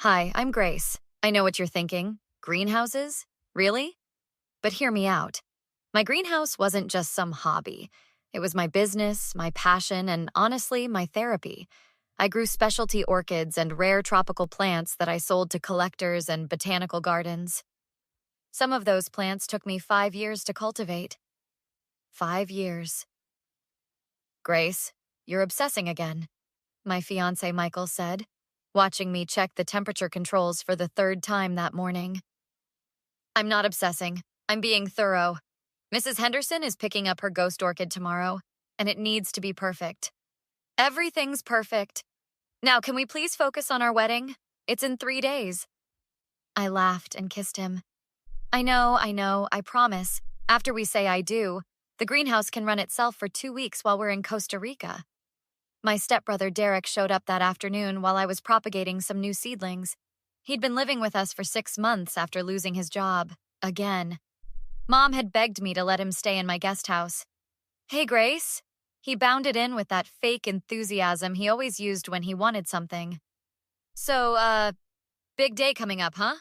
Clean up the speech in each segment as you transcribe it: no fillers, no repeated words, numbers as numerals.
Hi, I'm Grace. I know what you're thinking. Greenhouses? Really? But hear me out. My greenhouse wasn't just some hobby. It was my business, my passion, and honestly, my therapy. I grew specialty orchids and rare tropical plants that I sold to collectors and botanical gardens. Some of those plants took me 5 years to cultivate. 5 years. Grace, you're obsessing again, my fiancé Michael said, watching me check the temperature controls for the third time that morning. I'm not obsessing. I'm being thorough. Mrs. Henderson is picking up her ghost orchid tomorrow, and it needs to be perfect. Everything's perfect. Now, can we please focus on our wedding? It's in 3 days. I laughed and kissed him. I know, I promise. After we say I do, the greenhouse can run itself for 2 weeks while we're in Costa Rica. My stepbrother Derek showed up that afternoon while I was propagating some new seedlings. He'd been living with us for 6 months after losing his job. Again. Mom had begged me to let him stay in my guest house. Hey, Grace. He bounded in with that fake enthusiasm he always used when he wanted something. So, big day coming up, huh?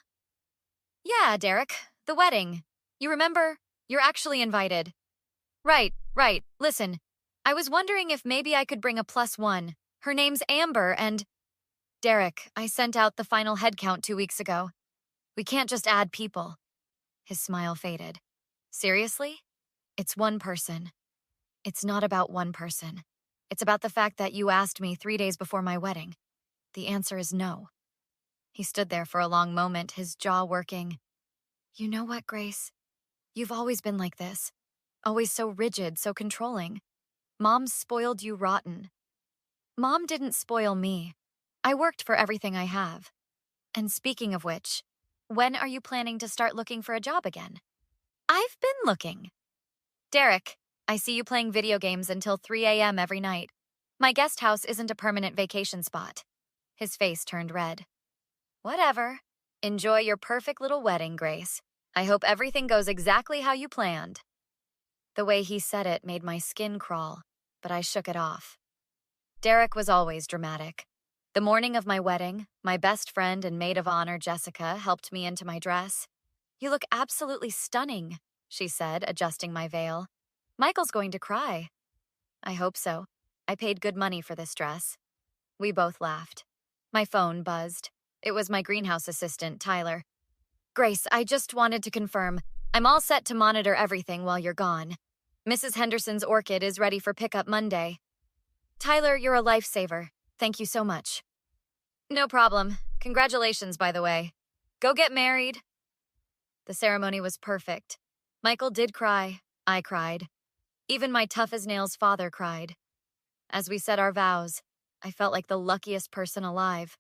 Yeah, Derek. The wedding. You remember? You're actually invited. Right. Listen, I was wondering if maybe I could bring a +1. Her name's Amber and… Derek, I sent out the final head count 2 weeks ago. We can't just add people. His smile faded. Seriously? It's one person. It's not about one person. It's about the fact that you asked me 3 days before my wedding. The answer is no. He stood there for a long moment, his jaw working. You know what, Grace? You've always been like this. Always so rigid, so controlling. Mom spoiled you rotten. Mom didn't spoil me. I worked for everything I have. And speaking of which, when are you planning to start looking for a job again? I've been looking. Derek, I see you playing video games until 3 a.m. every night. My guest house isn't a permanent vacation spot. His face turned red. Whatever. Enjoy your perfect little wedding, Grace. I hope everything goes exactly how you planned. The way he said it made my skin crawl, but I shook it off. Derek was always dramatic. The morning of my wedding, my best friend and maid of honor, Jessica, helped me into my dress. You look absolutely stunning, she said, adjusting my veil. Michael's going to cry. I hope so. I paid good money for this dress. We both laughed. My phone buzzed. It was my greenhouse assistant, Tyler. Grace, I just wanted to confirm. I'm all set to monitor everything while you're gone. Mrs. Henderson's orchid is ready for pickup Monday. Tyler, you're a lifesaver. Thank you so much. No problem. Congratulations, by the way. Go get married. The ceremony was perfect. Michael did cry. I cried. Even my tough-as-nails father cried. As we said our vows, I felt like the luckiest person alive.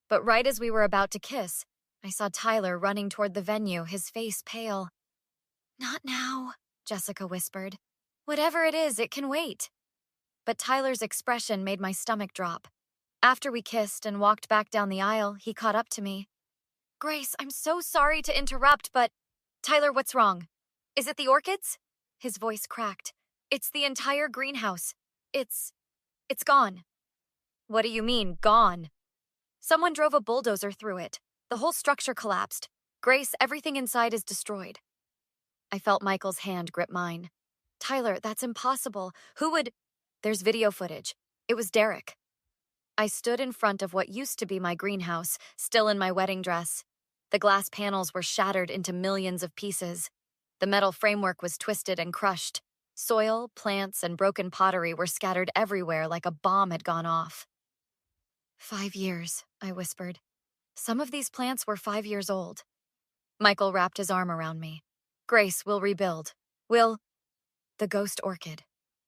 But right as we were about to kiss, I saw Tyler running toward the venue, his face pale. Not now, Jessica whispered. Whatever it is, it can wait. But Tyler's expression made my stomach drop. After we kissed and walked back down the aisle, he caught up to me. Grace, I'm so sorry to interrupt, but… Tyler, what's wrong? Is it the orchids? His voice cracked. It's the entire greenhouse. It's gone. What do you mean, gone? Someone drove a bulldozer through it. The whole structure collapsed. Grace, everything inside is destroyed. I felt Michael's hand grip mine. Tyler, that's impossible. Who would… There's video footage. It was Derek. I stood in front of what used to be my greenhouse, still in my wedding dress. The glass panels were shattered into millions of pieces. The metal framework was twisted and crushed. Soil, plants, and broken pottery were scattered everywhere like a bomb had gone off. 5 years, I whispered. Some of these plants were 5 years old. Michael wrapped his arm around me. Grace, we'll rebuild. The ghost orchid.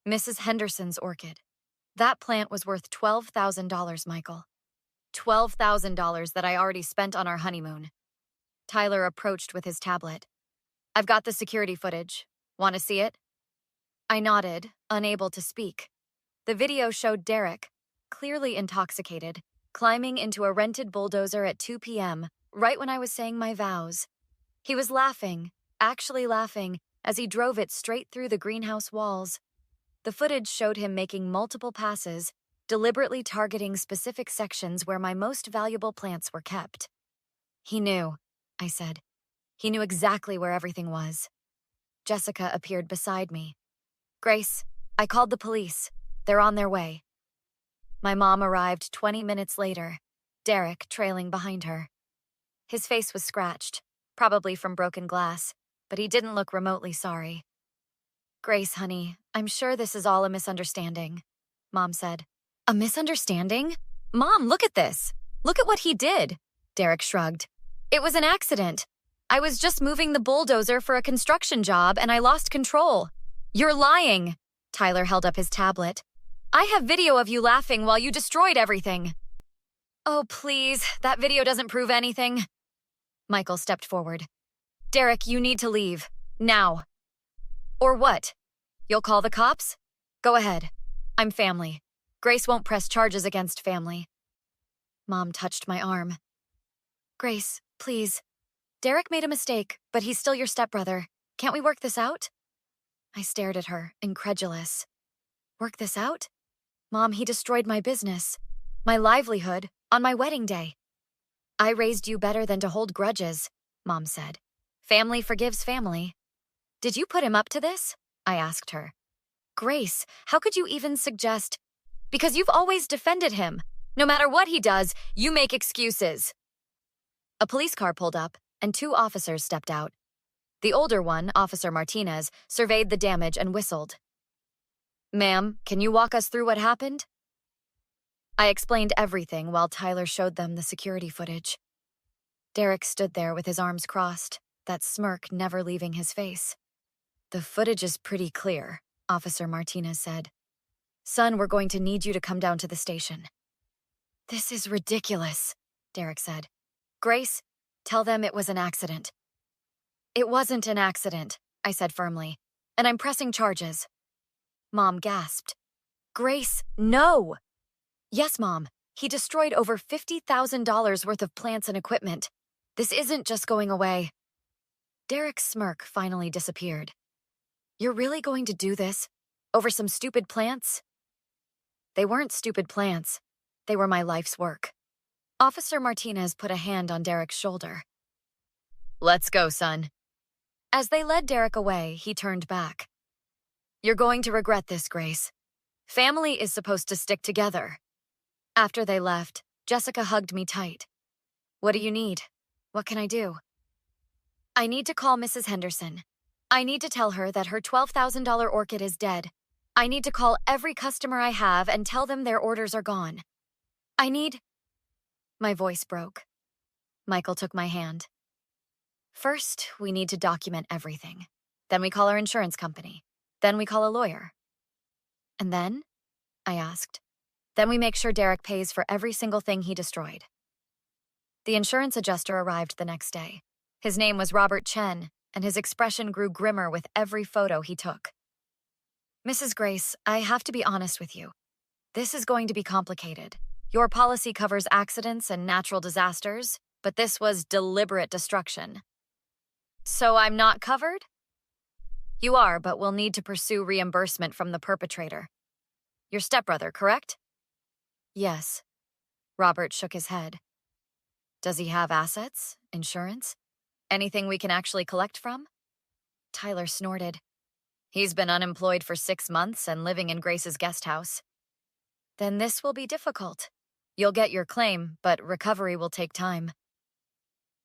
Mrs. Henderson's orchid. That plant was worth $12,000, Michael. $12,000 that I already spent on our honeymoon. Tyler approached with his tablet. I've got the security footage. Want to see it? I nodded, unable to speak. The video showed Derek, clearly intoxicated, climbing into a rented bulldozer at 2 p.m., right when I was saying my vows. He was laughing, actually laughing, as he drove it straight through the greenhouse walls. The footage showed him making multiple passes, deliberately targeting specific sections where my most valuable plants were kept. He knew, I said. He knew exactly where everything was. Jessica appeared beside me. Grace, I called the police. They're on their way. My mom arrived 20 minutes later, Derek trailing behind her. His face was scratched, probably from broken glass, but he didn't look remotely sorry. Grace, honey, I'm sure this is all a misunderstanding, Mom said. A misunderstanding? Mom, look at this. Look at what he did. Derek shrugged. It was an accident. I was just moving the bulldozer for a construction job and I lost control. You're lying. Tyler held up his tablet. I have video of you laughing while you destroyed everything. Oh, please, that video doesn't prove anything. Michael stepped forward. Derek, you need to leave. Now. Or what? You'll call the cops? Go ahead. I'm family. Grace won't press charges against family. Mom touched my arm. Grace, please. Derek made a mistake, but he's still your stepbrother. Can't we work this out? I stared at her, incredulous. Work this out? Mom, he destroyed my business, my livelihood, on my wedding day. I raised you better than to hold grudges, Mom said. Family forgives family. Did you put him up to this? I asked her. Grace, how could you even suggest? Because you've always defended him. No matter what he does, you make excuses. A police car pulled up, and 2 officers stepped out. The older one, Officer Martinez, surveyed the damage and whistled. Ma'am, can you walk us through what happened? I explained everything while Tyler showed them the security footage. Derek stood there with his arms crossed, that smirk never leaving his face. The footage is pretty clear, Officer Martinez said. Son, we're going to need you to come down to the station. This is ridiculous, Derek said. Grace, tell them it was an accident. It wasn't an accident, I said firmly, and I'm pressing charges. Mom gasped. Grace, no! Yes, Mom. He destroyed over $50,000 worth of plants and equipment. This isn't just going away. Derek's smirk finally disappeared. You're really going to do this? Over some stupid plants? They weren't stupid plants. They were my life's work. Officer Martinez put a hand on Derek's shoulder. Let's go, son. As they led Derek away, he turned back. You're going to regret this, Grace. Family is supposed to stick together. After they left, Jessica hugged me tight. What do you need? What can I do? I need to call Mrs. Henderson. I need to tell her that her $12,000 orchid is dead. I need to call every customer I have and tell them their orders are gone. I need... My voice broke. Michael took my hand. First, we need to document everything. Then we call our insurance company. Then we call a lawyer. And then? I asked. Then we make sure Derek pays for every single thing he destroyed. The insurance adjuster arrived the next day. His name was Robert Chen, and his expression grew grimmer with every photo he took. Mrs. Grace, I have to be honest with you. This is going to be complicated. Your policy covers accidents and natural disasters, but this was deliberate destruction. So I'm not covered? You are, but we'll need to pursue reimbursement from the perpetrator. Your stepbrother, correct? Yes. Robert shook his head. Does he have assets? Insurance? Anything we can actually collect from? Tyler snorted. He's been unemployed for 6 months and living in Grace's guest house. Then this will be difficult. You'll get your claim, but recovery will take time.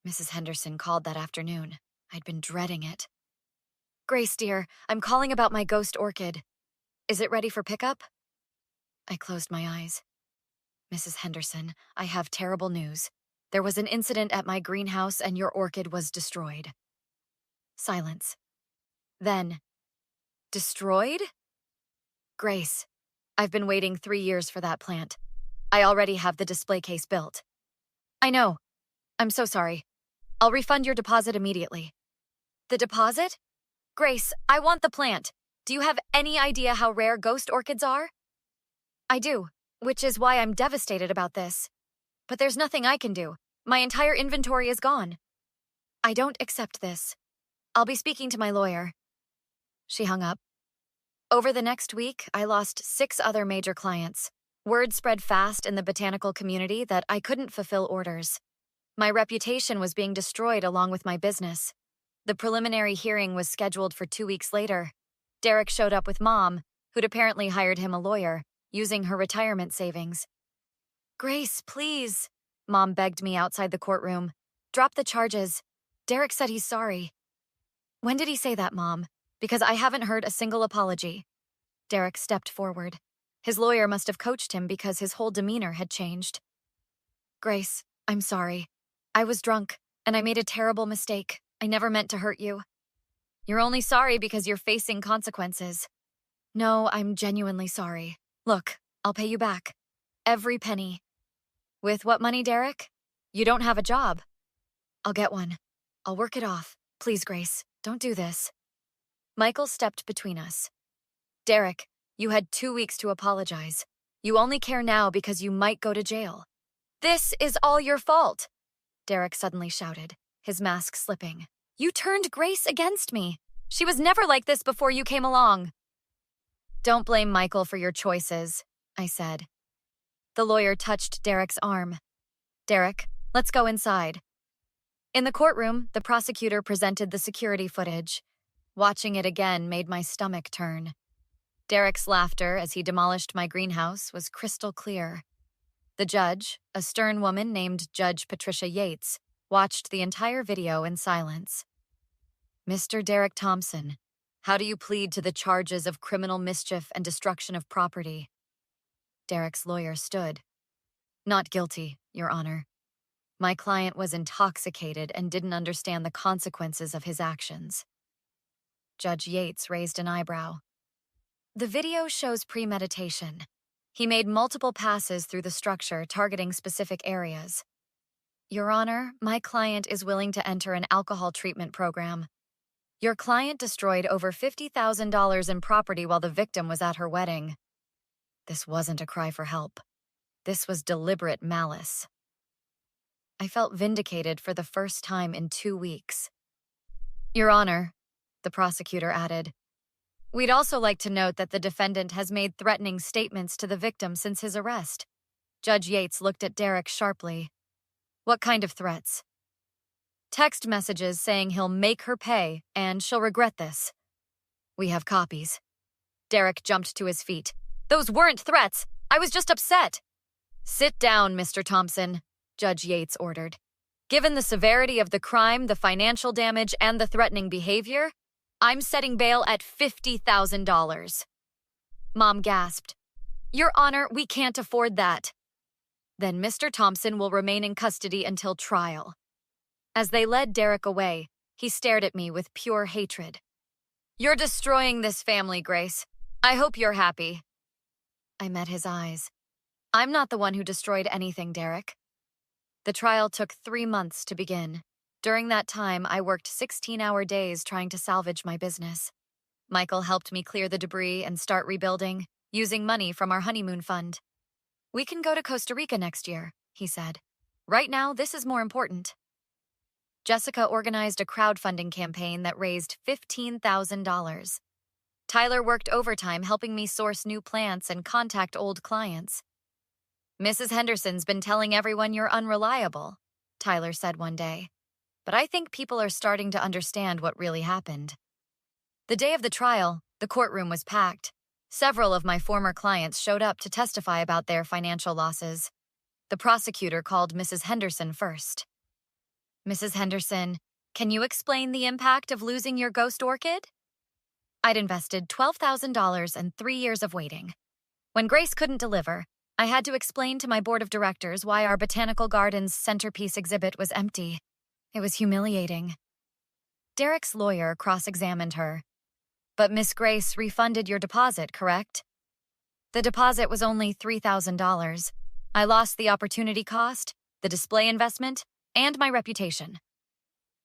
Mrs. Henderson called that afternoon. I'd been dreading it. Grace, dear, I'm calling about my ghost orchid. Is it ready for pickup? I closed my eyes. Mrs. Henderson, I have terrible news. There was an incident at my greenhouse and your orchid was destroyed. Silence. Then, destroyed? Grace, I've been waiting 3 years for that plant. I already have the display case built. I know. I'm so sorry. I'll refund your deposit immediately. The deposit? Grace, I want the plant. Do you have any idea how rare ghost orchids are? I do, which is why I'm devastated about this. But there's nothing I can do. My entire inventory is gone. I don't accept this. I'll be speaking to my lawyer. She hung up. Over the next week, I lost 6 other major clients. Word spread fast in the botanical community that I couldn't fulfill orders. My reputation was being destroyed along with my business. The preliminary hearing was scheduled for 2 weeks later. Derek showed up with Mom, who'd apparently hired him a lawyer, using her retirement savings. "Grace, please," Mom begged me outside the courtroom. "Drop the charges. Derek said he's sorry." "When did he say that, Mom? Because I haven't heard a single apology." Derek stepped forward. His lawyer must have coached him because his whole demeanor had changed. "Grace, I'm sorry. I was drunk, and I made a terrible mistake. I never meant to hurt you." "You're only sorry because you're facing consequences." "No, I'm genuinely sorry. Look, I'll pay you back. Every penny." "With what money, Derek? You don't have a job." "I'll get one. I'll work it off. Please, Grace, don't do this." Michael stepped between us. "Derek, you had 2 weeks to apologize. You only care now because you might go to jail." "This is all your fault," Derek suddenly shouted, his mask slipping. "You turned Grace against me. She was never like this before you came along." "Don't blame Michael for your choices," I said. The lawyer touched Derek's arm. "Derek, let's go inside." In the courtroom, the prosecutor presented the security footage. Watching it again made my stomach turn. Derek's laughter as he demolished my greenhouse was crystal clear. The judge, a stern woman named Judge Patricia Yates, watched the entire video in silence. "Mr. Derek Thompson, how do you plead to the charges of criminal mischief and destruction of property?" Derek's lawyer stood. "Not guilty, Your Honor. My client was intoxicated and didn't understand the consequences of his actions." Judge Yates raised an eyebrow. "The video shows premeditation. He made multiple passes through the structure targeting specific areas." "Your Honor, my client is willing to enter an alcohol treatment program. Your client destroyed over $50,000 in property while the victim was at her wedding." This wasn't a cry for help. This was deliberate malice. I felt vindicated for the first time in 2 weeks. "Your Honor," the prosecutor added, "we'd also like to note that the defendant has made threatening statements to the victim since his arrest." Judge Yates looked at Derek sharply. "What kind of threats?" "Text messages saying he'll make her pay and she'll regret this." "We have copies." Derek jumped to his feet. "Those weren't threats. I was just upset." "Sit down, Mr. Thompson," Judge Yates ordered. "Given the severity of the crime, the financial damage, and the threatening behavior, I'm setting bail at $50,000. Mom gasped. "Your Honor, we can't afford that." "Then Mr. Thompson will remain in custody until trial." As they led Derek away, he stared at me with pure hatred. "You're destroying this family, Grace. I hope you're happy." I met his eyes. "I'm not the one who destroyed anything, Derek." The trial took 3 months to begin. During that time, I worked 16-hour days trying to salvage my business. Michael helped me clear the debris and start rebuilding, using money from our honeymoon fund. "We can go to Costa Rica next year," he said. "Right now, this is more important." Jessica organized a crowdfunding campaign that raised $15,000. Tyler worked overtime helping me source new plants and contact old clients. "Mrs. Henderson's been telling everyone you're unreliable," Tyler said one day. "But I think people are starting to understand what really happened." The day of the trial, the courtroom was packed. Several of my former clients showed up to testify about their financial losses. The prosecutor called Mrs. Henderson first. "Mrs. Henderson, can you explain the impact of losing your ghost orchid?" I'd invested $12,000 and 3 years of waiting. When Grace couldn't deliver, I had to explain to my board of directors why our botanical garden's centerpiece exhibit was empty. It was humiliating. Derek's lawyer cross-examined her. "But Miss Grace refunded your deposit, correct?" "The deposit was only $3,000. I lost the opportunity cost, the display investment, and my reputation."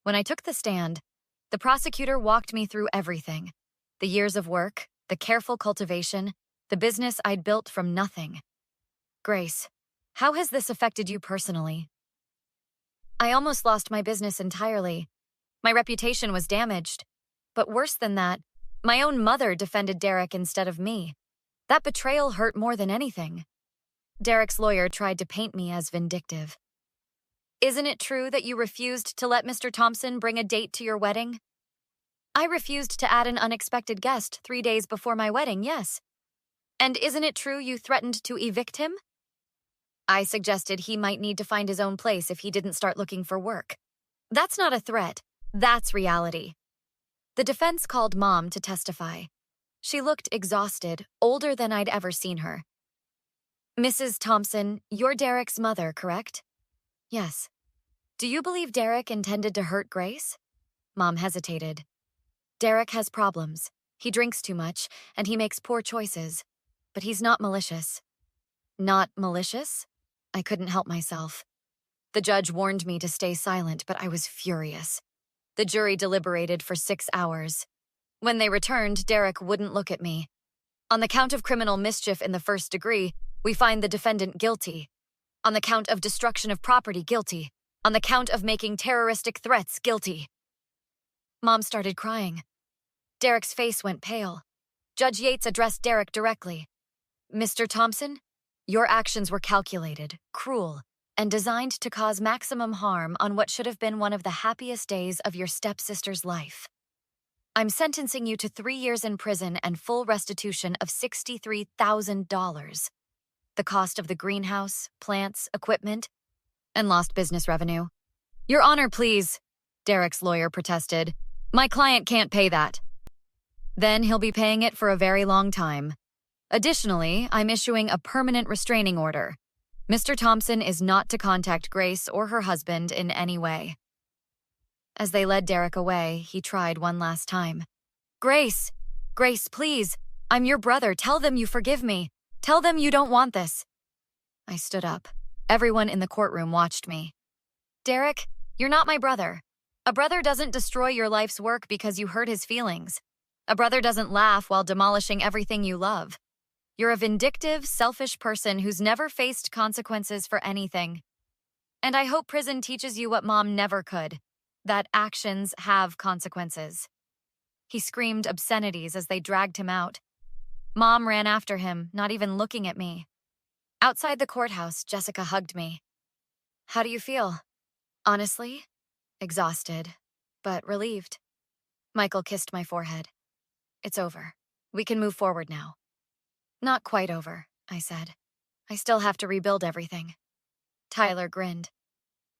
When I took the stand, the prosecutor walked me through everything. The years of work, the careful cultivation, the business I'd built from nothing. "Grace, how has this affected you personally?" "I almost lost my business entirely. My reputation was damaged. But worse than that, my own mother defended Derek instead of me. That betrayal hurt more than anything." Derek's lawyer tried to paint me as vindictive. Isn't it true that you refused to let Mr. Thompson bring a date to your wedding? I refused to add an unexpected guest 3 days before my wedding, yes. And isn't it true you threatened to evict him? I suggested he might need to find his own place if he didn't start looking for work. That's not a threat. That's reality. The defense called Mom to testify. She looked exhausted, older than I'd ever seen her. Mrs. Thompson, you're Derek's mother, correct? Yes. Do you believe Derek intended to hurt Grace? Mom hesitated. Derek has problems. He drinks too much, and he makes poor choices. But he's not malicious. Not malicious? I couldn't help myself. The judge warned me to stay silent, but I was furious. The jury deliberated for 6 hours. When they returned, Derek wouldn't look at me. On the count of criminal mischief in the first degree, we find the defendant guilty. On the count of destruction of property, guilty. On the count of making terroristic threats, guilty. Mom started crying. Derek's face went pale. Judge Yates addressed Derek directly. Mr. Thompson, your actions were calculated, cruel, and designed to cause maximum harm on what should have been one of the happiest days of your stepsister's life. I'm sentencing you to 3 years in prison and full restitution of $63,000. The cost of the greenhouse, plants, equipment, and lost business revenue. Your Honor, please, Derek's lawyer protested. My client can't pay that. Then he'll be paying it for a very long time. Additionally, I'm issuing a permanent restraining order. Mr. Thompson is not to contact Grace or her husband in any way. As they led Derek away, he tried one last time. Grace, please. I'm your brother. Tell them you forgive me. Tell them you don't want this. I stood up. Everyone in the courtroom watched me. Derek, you're not my brother. A brother doesn't destroy your life's work because you hurt his feelings. A brother doesn't laugh while demolishing everything you love. You're a vindictive, selfish person who's never faced consequences for anything. And I hope prison teaches you what Mom never could, that actions have consequences. He screamed obscenities as they dragged him out. Mom ran after him, not even looking at me. Outside the courthouse, Jessica hugged me. How do you feel? Honestly, exhausted, but relieved. Michael kissed my forehead. It's over. We can move forward now. Not quite over, I said. I still have to rebuild everything. Tyler grinned.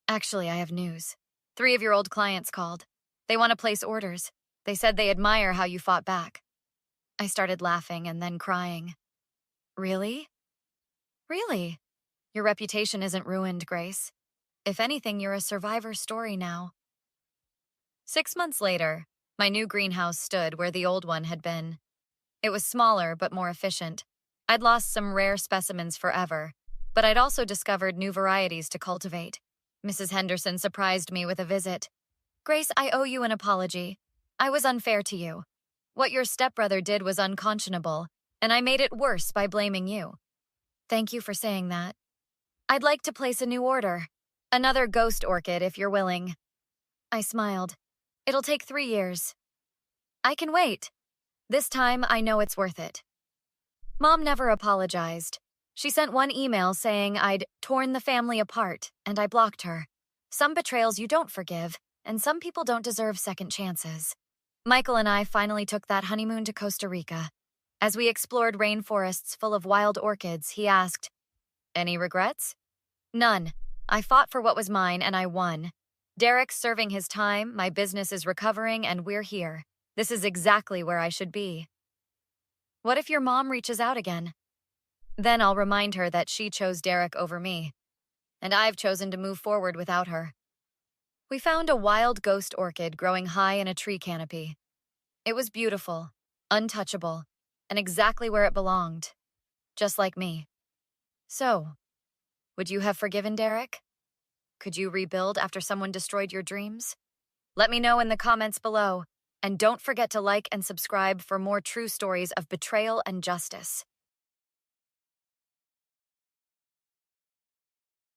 Actually, I have news. 3 of your old clients called. They want to place orders. They said they admire how you fought back. I started laughing and then crying. Really? Really? Your reputation isn't ruined, Grace. If anything, you're a survivor story now. 6 months later, my new greenhouse stood where the old one had been. It was smaller but more efficient. I'd lost some rare specimens forever, but I'd also discovered new varieties to cultivate. Mrs. Henderson surprised me with a visit. Grace, I owe you an apology. I was unfair to you. What your stepbrother did was unconscionable, and I made it worse by blaming you. Thank you for saying that. I'd like to place a new order. Another ghost orchid, if you're willing. I smiled. It'll take 3 years. I can wait. This time, I know it's worth it. Mom never apologized. She sent one email saying I'd torn the family apart, and I blocked her. Some betrayals you don't forgive, and some people don't deserve second chances. Michael and I finally took that honeymoon to Costa Rica. As we explored rainforests full of wild orchids, he asked, Any regrets? None. I fought for what was mine, and I won. Derek's serving his time, my business is recovering, and we're here. This is exactly where I should be. What if your mom reaches out again? Then I'll remind her that she chose Derek over me, and I've chosen to move forward without her. We found a wild ghost orchid growing high in a tree canopy. It was beautiful, untouchable, and exactly where it belonged, just like me. So, would you have forgiven Derek? Could you rebuild after someone destroyed your dreams? Let me know in the comments below. And don't forget to like and subscribe for more true stories of betrayal and justice.